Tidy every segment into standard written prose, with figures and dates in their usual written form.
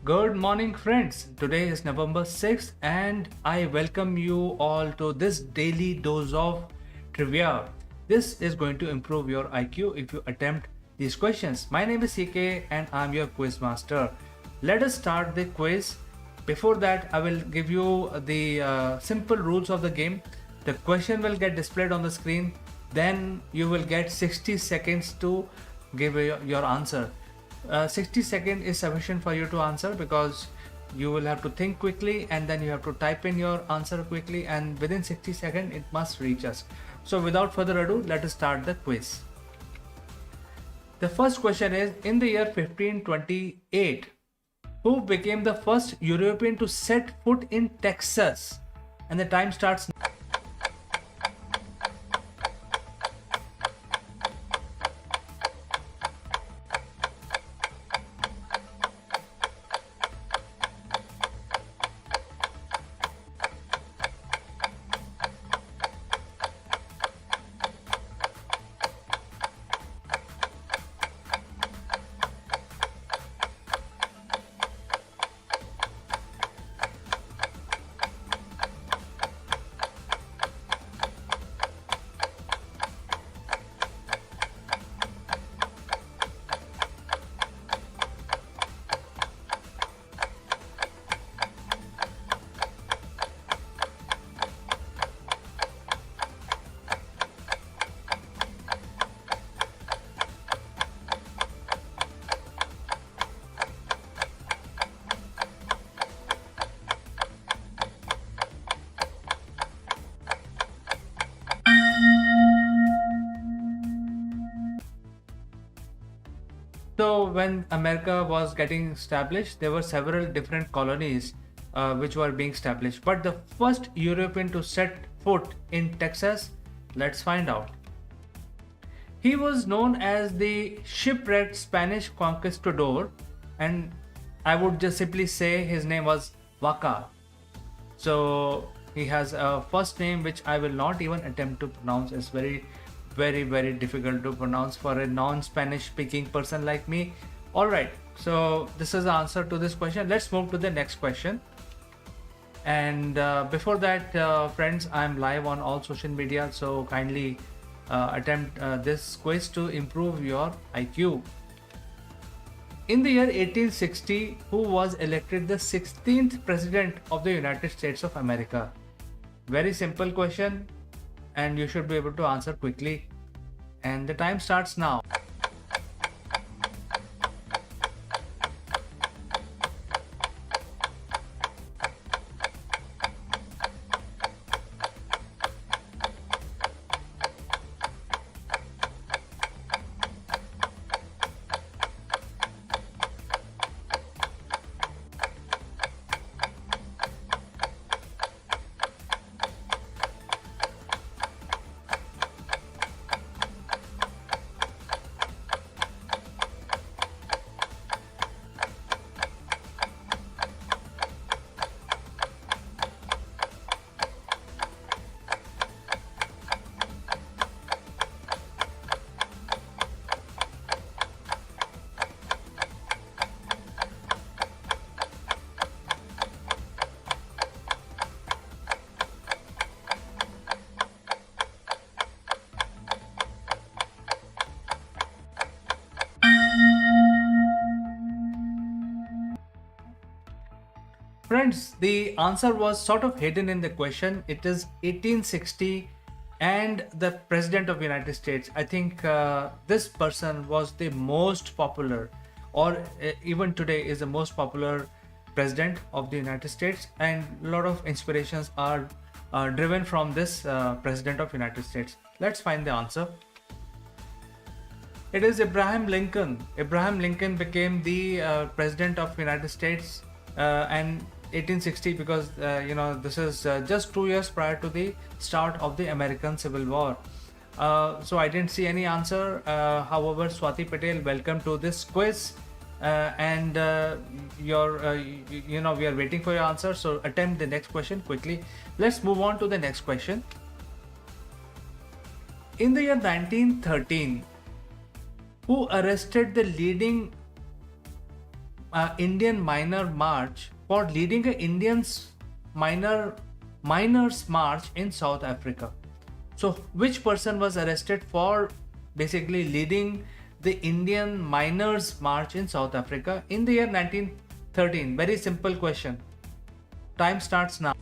Good morning, friends. Today is November 6th, and I welcome you all to this daily dose of trivia. This is going to improve your IQ if you attempt these questions. My name is CK, and I'm your quizmaster. Let us start the quiz. Before that, I will give you the simple rules of the game. The question will get displayed on the screen, then you will get 60 seconds to give your answer. 60 seconds is sufficient for you to answer because you will have to think quickly and then you have to type in your answer quickly, and within 60 seconds it must reach us. So without further ado, let us start the quiz. The first question is, in the year 1528, who became the first European to set foot in Texas? And the time starts now. So when America was getting established, there were several different colonies which were being established. But the first European to set foot in Texas, let's find out. He was known as the shipwrecked Spanish conquistador, and I would just simply say his name was Vaca. So he has a first name which I will not even attempt to pronounce. It's very difficult to pronounce for a non-Spanish speaking person like me. All right, so this is the answer to this question. Let's move to the next question. And before that, friends, I'm live on all social media, so kindly attempt this quiz to improve your IQ. In the year 1860, who was elected the 16th president of the United States of America? Very simple question, and you should be able to answer quickly. And the time starts now. Friends, the answer was sort of hidden in the question. It is 1860, and the President of the United States. I think this person was the most popular, or even today is the most popular President of the United States, and a lot of inspirations are driven from this President of the United States. Let's find the answer. It is Abraham Lincoln. Abraham Lincoln became the President of the United States and 1860 because this is just 2 years prior to the start of the American Civil War. So I didn't see any answer. However, Swati Patel, welcome to this quiz, and we are waiting for your answer. So attempt the next question quickly. Let's move on to the next question. In the year 1913, who arrested the leading Indian Minor March for leading a Indians minor miners march in South Africa. So, which person was arrested for basically leading the Indian miners march in South Africa in the year 1913? Very simple question. Time starts now.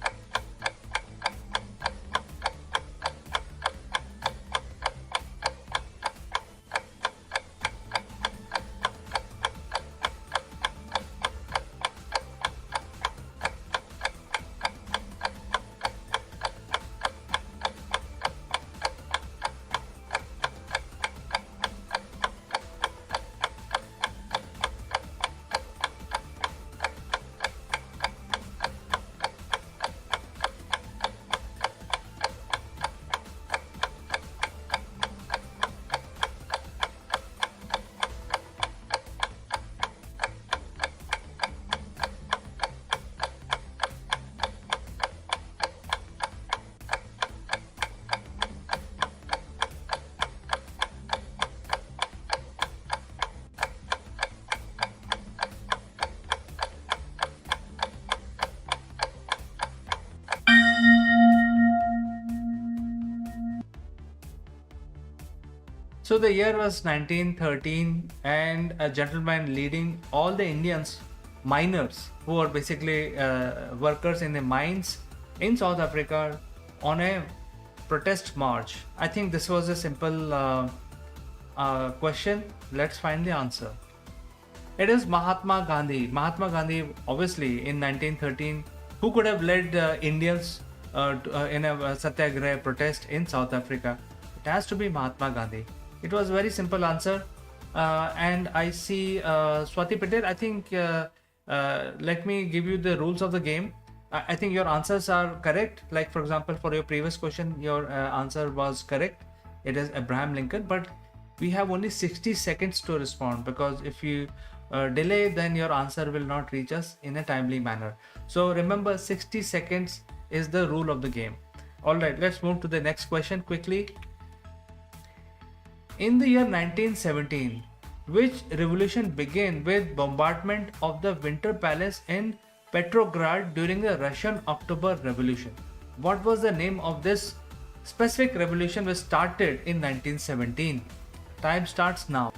So the year was 1913, and a gentleman leading all the Indians miners who are basically workers in the mines in South Africa on a protest march. I think this was a simple question. Let's find the answer. It is Mahatma Gandhi. Mahatma Gandhi, obviously, in 1913, who could have led Indians in a satyagraha protest in South Africa? It has to be Mahatma Gandhi. It was a very simple answer. And I see Swati Patel. I think let me give you the rules of the game. I think your answers are correct. Like, for example, for your previous question, your answer was correct. It is Abraham Lincoln. But we have only 60 seconds to respond, because if you delay, then your answer will not reach us in a timely manner. So remember, 60 seconds is the rule of the game. All right, let's move to the next question quickly. In the year 1917, which revolution began with bombardment of the Winter Palace in Petrograd during the Russian October Revolution? What was the name of this specific revolution which started in 1917? Time starts now.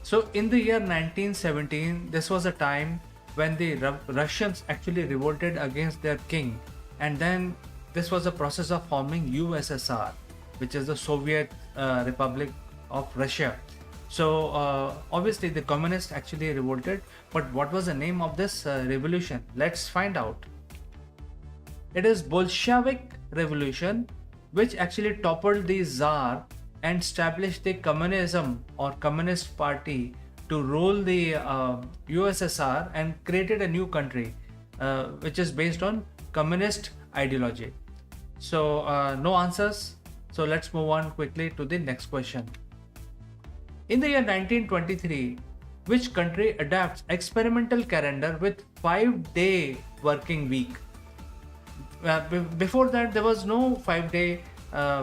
So in the year 1917, this was a time when the Russians actually revolted against their king, and then this was a process of forming USSR, which is the Soviet Republic of Russia. So obviously the communists actually revolted, but what was the name of this revolution? Let's find out. It is Bolshevik Revolution, which actually toppled the Tsar and established the communism or communist party to rule the USSR and created a new country which is based on communist ideology. So no answers. So let's move on quickly to the next question. In the year 1923, which country adopts experimental calendar with 5-day working week? Before that, there was no 5-day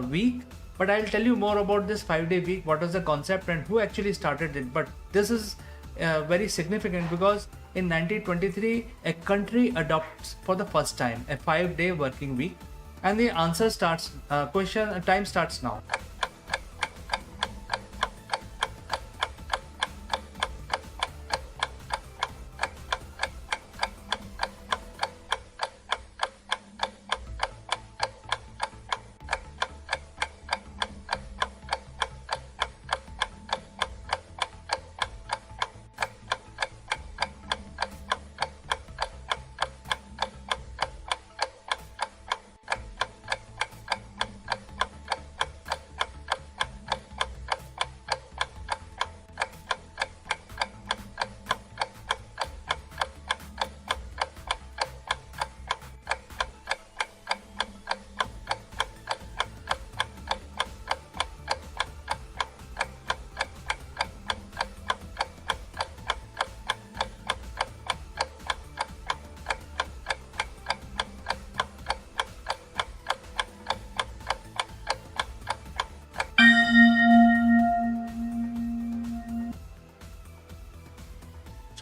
week. But I'll tell you more about this 5-day week, what was the concept and who actually started it. But this is very significant because in 1923, a country adopts for the first time a 5-day working week. And the answer starts, time starts now.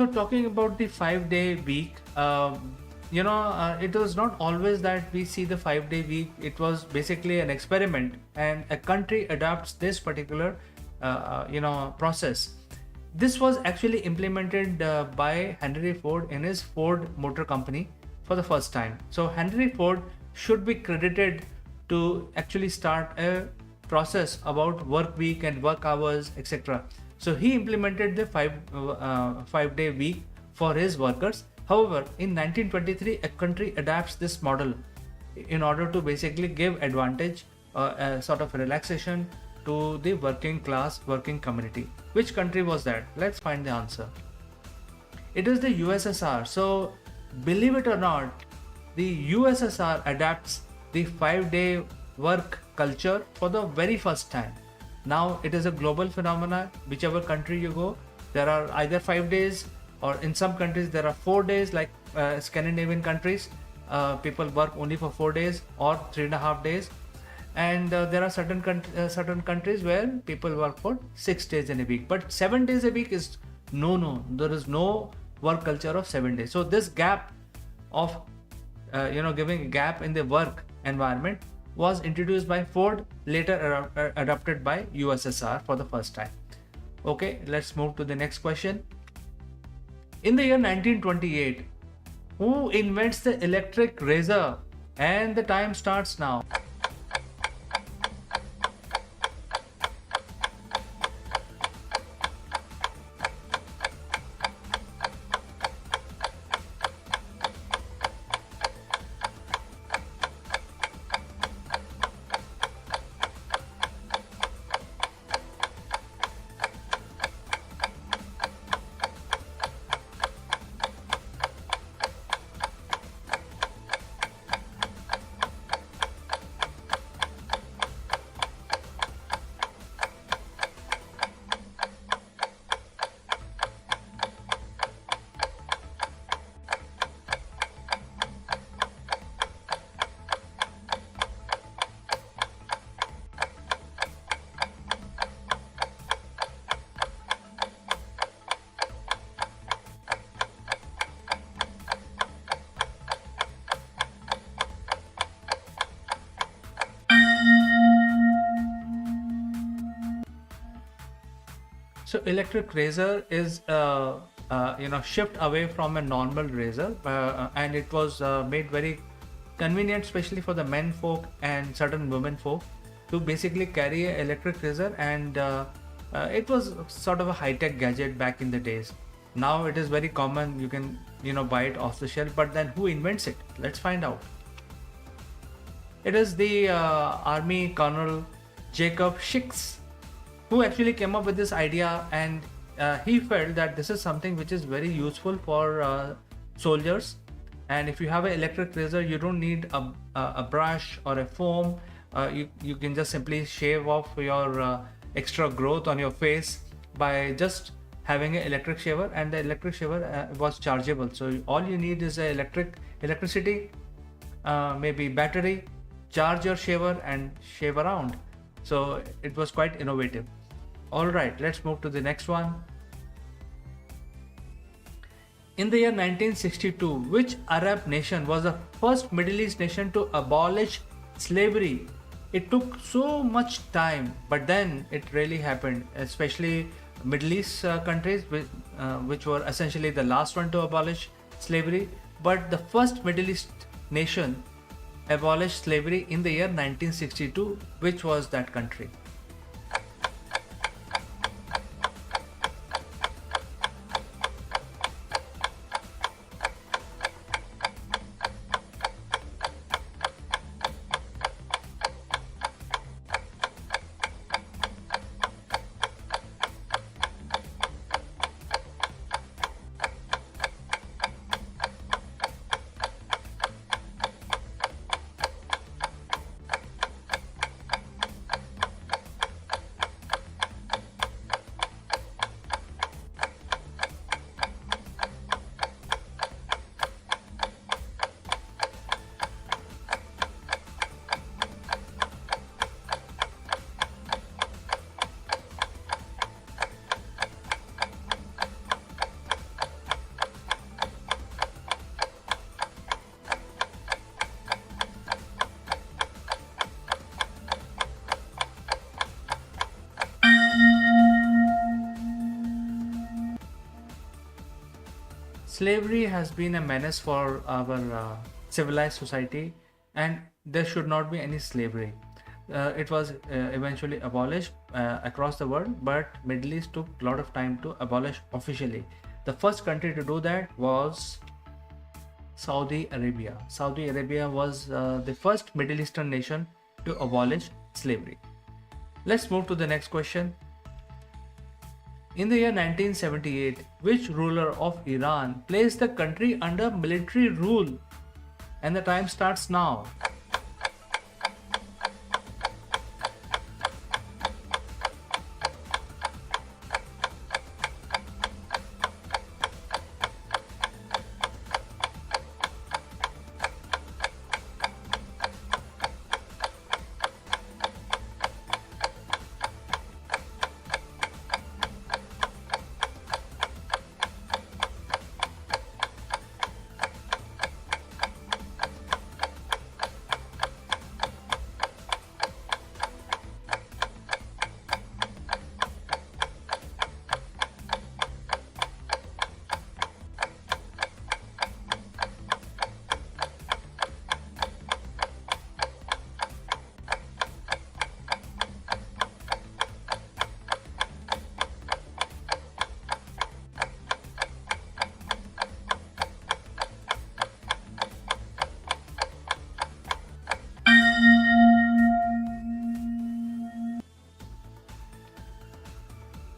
So talking about the 5 day week, it was not always that we see the 5 day week. It was basically an experiment, and a country adopts this particular, process. This was actually implemented by Henry Ford in his Ford Motor Company for the first time. So Henry Ford should be credited to actually start a process about work week and work hours, etc. So he implemented the 5 day week for his workers. However, in 1923, a country adapts this model in order to basically give advantage, a sort of relaxation to the working class, working community. Which country was that? Let's find the answer. It is the USSR. So, believe it or not, the USSR adapts the 5 day work culture for the very first time. Now it is a global phenomenon. Whichever country you go, there are either 5 days, or in some countries there are 4 days, like Scandinavian countries. People work only for 4 days or 3.5 days, and there are certain countries where people work for 6 days in a week. But 7 days a week is no. There is no work culture of 7 days. So this gap of giving a gap in the work environment was introduced by Ford, later adopted by USSR for the first time. Okay, let's move to the next question. In the year 1928, who invents the electric razor? And the time starts now. So electric razor is shift away from a normal razor, and it was made very convenient, especially for the men folk and certain women folk, to basically carry an electric razor, and it was sort of a high-tech gadget back in the days. Now it is very common. You can buy it off the shelf. But then who invents it? Let's find out. It is the Army Colonel Jacob Schicks, who actually came up with this idea, and he felt that this is something which is very useful for soldiers. And if you have an electric razor, you don't need a brush or a foam. You can just simply shave off your extra growth on your face by just having an electric shaver, and the electric shaver was chargeable. So all you need is electricity, maybe battery, charge your shaver and shave around. So it was quite innovative. All right, let's move to the next one. In the year 1962, which Arab nation was the first Middle East nation to abolish slavery? It took so much time, but then it really happened, especially Middle East countries, which were essentially the last one to abolish slavery. But the first Middle East nation abolished slavery in the year 1962. Which was that country? Slavery has been a menace for our civilized society, and there should not be any slavery. It was eventually abolished across the world, but Middle East took a lot of time to abolish officially. The first country to do that was Saudi Arabia. Saudi Arabia was the first Middle Eastern nation to abolish slavery. Let's move to the next question. In the year 1978, which ruler of Iran placed the country under military rule? And the time starts now.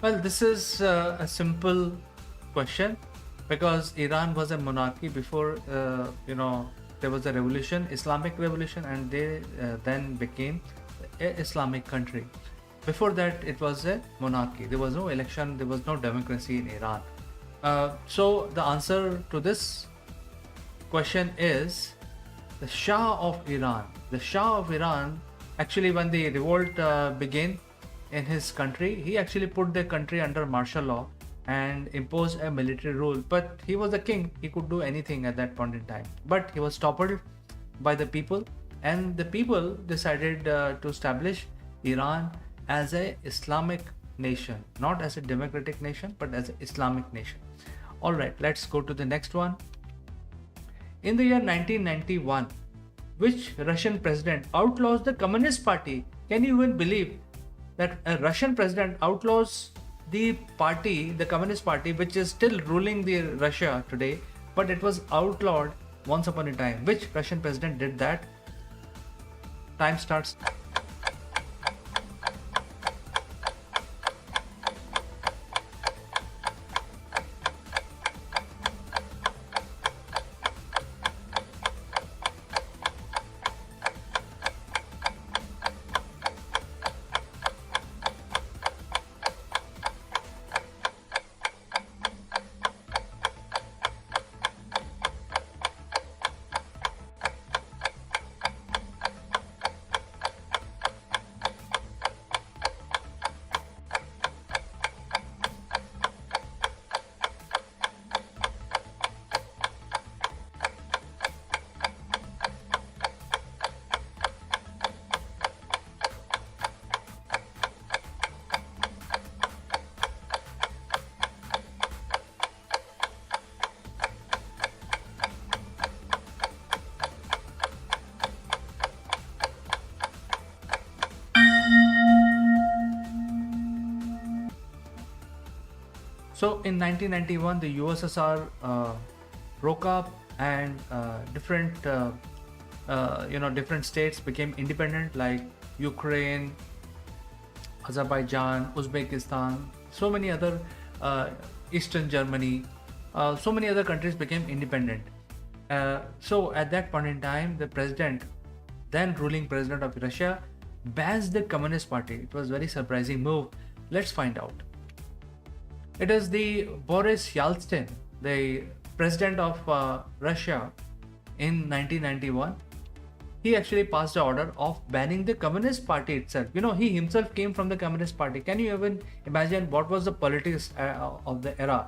Well, this is a simple question because Iran was a monarchy before, there was a revolution, Islamic revolution, and they then became a Islamic country. Before that, it was a monarchy. There was no election, there was no democracy in Iran. So the answer to this question is the Shah of Iran. The Shah of Iran, actually, when the revolt began in his country, he actually put the country under martial law and imposed a military rule. But he was a king, he could do anything at that point in time. But he was toppled by the people, and the people decided to establish Iran as a Islamic nation, not as a democratic nation, but as an Islamic nation. All right, let's go to the next one. In the year 1991, which Russian president outlaws the Communist Party? Can you even believe that a Russian president outlaws the party, the Communist Party, which is still ruling the Russia today, but it was outlawed once upon a time? Which Russian president did that? Time starts. So in 1991, the USSR broke up, and different states became independent, like Ukraine, Azerbaijan, Uzbekistan, so many other, Eastern Germany, so many other countries became independent. So at that point in time, the president, then ruling president of Russia, bans the Communist Party. It was a very surprising move. Let's find out. It is the Boris Yeltsin, the president of Russia in 1991. He actually passed an order of banning the Communist Party itself. He himself came from the Communist Party. Can you even imagine what was the politics of the era,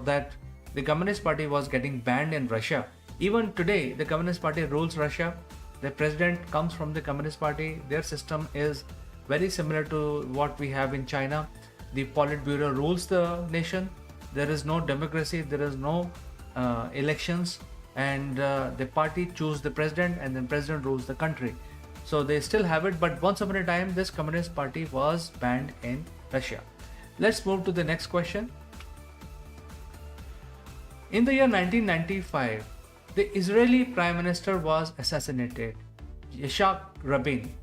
that the Communist Party was getting banned in Russia? Even today, the Communist Party rules Russia. The president comes from the Communist Party. Their system is very similar to what we have in China. The Politburo rules the nation. There is no democracy. There is no elections, and the party choose the president, and then president rules the country. So they still have it, but once upon a time this Communist Party was banned in Russia. Let's move to the next question. In the year 1995, the Israeli Prime Minister was assassinated. Yitzhak Rabin.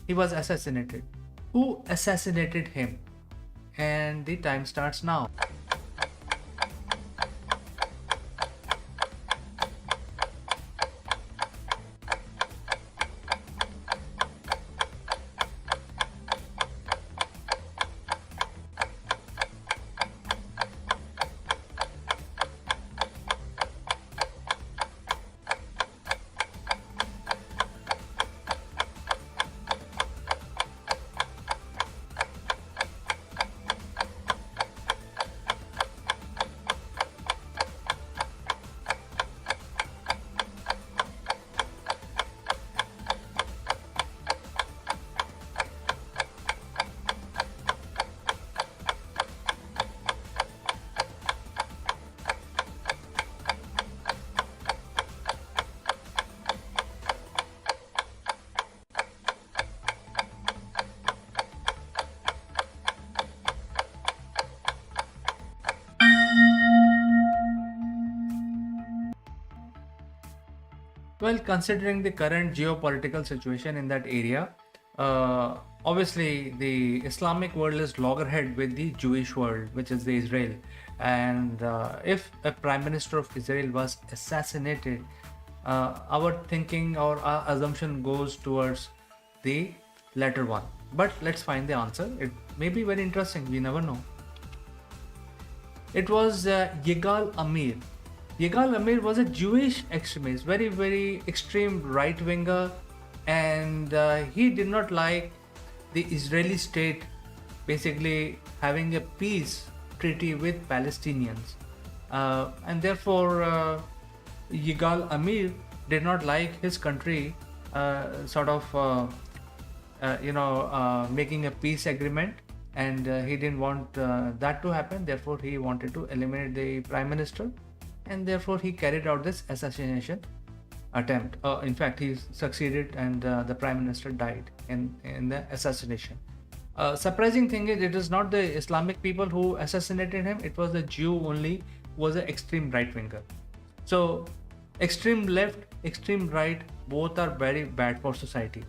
He was assassinated. Who assassinated him? And the time starts now. Well, considering the current geopolitical situation in that area, obviously the Islamic world is loggerhead with the Jewish world, which is the Israel. And if a prime minister of Israel was assassinated, our thinking or our assumption goes towards the latter one. But let's find the answer. It may be very interesting. We never know. It was Yigal Amir. Yigal Amir was a Jewish extremist, very, very extreme right winger, and he did not like the Israeli state basically having a peace treaty with Palestinians. And therefore, Yigal Amir did not like his country making a peace agreement, and he didn't want that to happen. Therefore, he wanted to eliminate the prime minister, and therefore he carried out this assassination attempt. In fact, he succeeded, and the prime minister died in the assassination. Surprising thing is, it is not the Islamic people who assassinated him. It was the Jew only who was an extreme right winger. So extreme left, extreme right, both are very bad for society.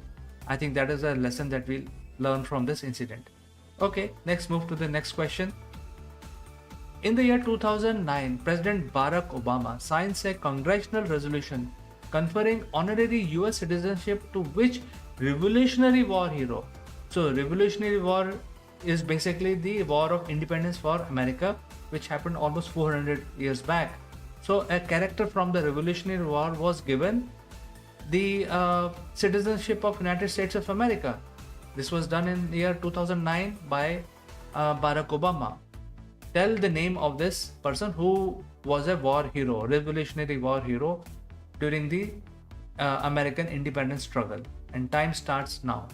I think that is a lesson that we'll learn from this incident. Okay, let's move to the next question. In the year 2009, President Barack Obama signs a congressional resolution conferring honorary US citizenship to which Revolutionary War hero? So, Revolutionary War is basically the war of independence for America, which happened almost 400 years back. So, a character from the Revolutionary War was given the citizenship of United States of America. This was done in the year 2009 by Barack Obama. Tell the name of this person who was a war hero, Revolutionary War hero during the American independence struggle. And time starts now.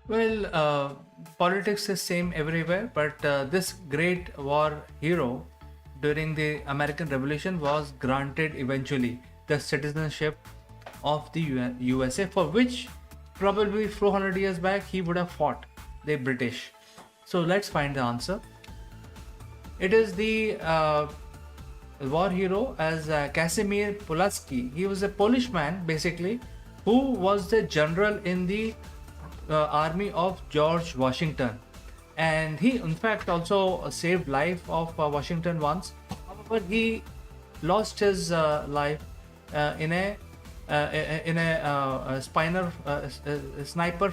Well, politics is same everywhere, but this great war hero during the American Revolution was granted eventually the citizenship of the USA, for which probably 400 years back he would have fought the British. So let's find the answer. It is the war hero as Casimir Pulaski. He was a Polish man basically who was the general in the army of George Washington, and he in fact also saved life of Washington once. However, he lost his life in a spiner sniper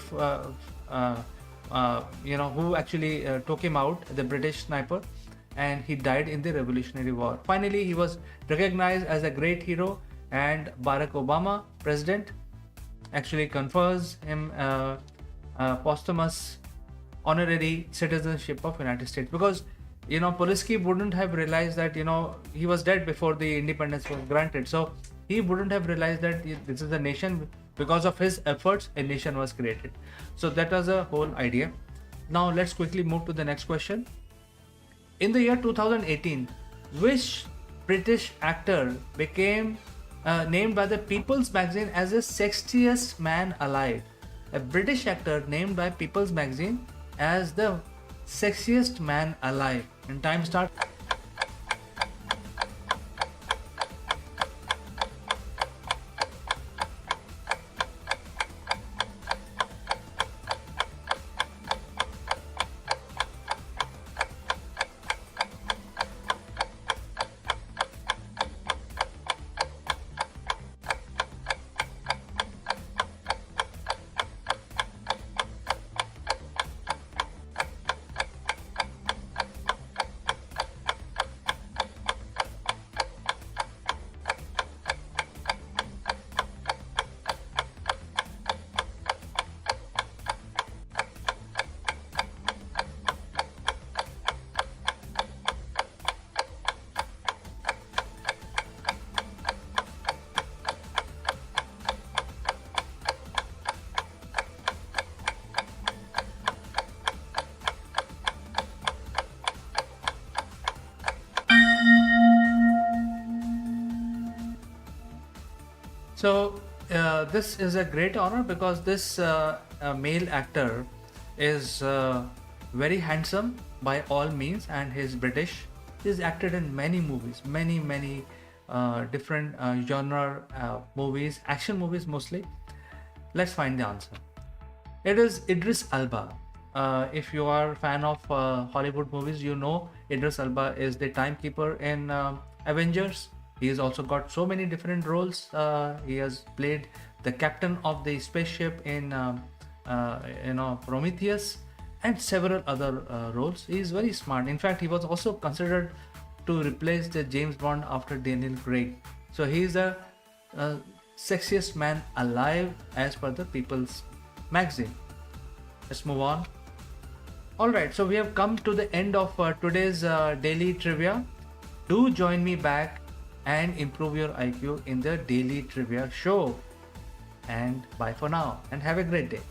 who actually took him out, the British sniper, and he died in the Revolutionary War. Finally, he was recognized as a great hero, and Barack Obama, president, actually confers him posthumous honorary citizenship of United States, because Pulaski wouldn't have realized that he was dead before the independence was granted, so he wouldn't have realized that this is a nation. Because of his efforts, a nation was created. So that was a whole idea. Now let's quickly move to the next question. In the year 2018, which British actor became named by the People's Magazine as the sexiest man alive? A British actor named by People's Magazine as the sexiest man alive. And time starts. So this is a great honor because this male actor is very handsome by all means, and he's British. He's acted in many movies, many different genre movies, action movies mostly. Let's find the answer. It is Idris Elba. If you are a fan of Hollywood movies, you know Idris Elba is the timekeeper in Avengers. He has also got so many different roles. He has played the captain of the spaceship in Prometheus, and several other roles. He is very smart. In fact, he was also considered to replace the James Bond after Daniel Craig. So he is the sexiest man alive as per the People's Magazine. Let's move on. Alright, so we have come to the end of today's daily trivia. Do join me back and improve your IQ in the daily trivia show. And bye for now, and have a great day.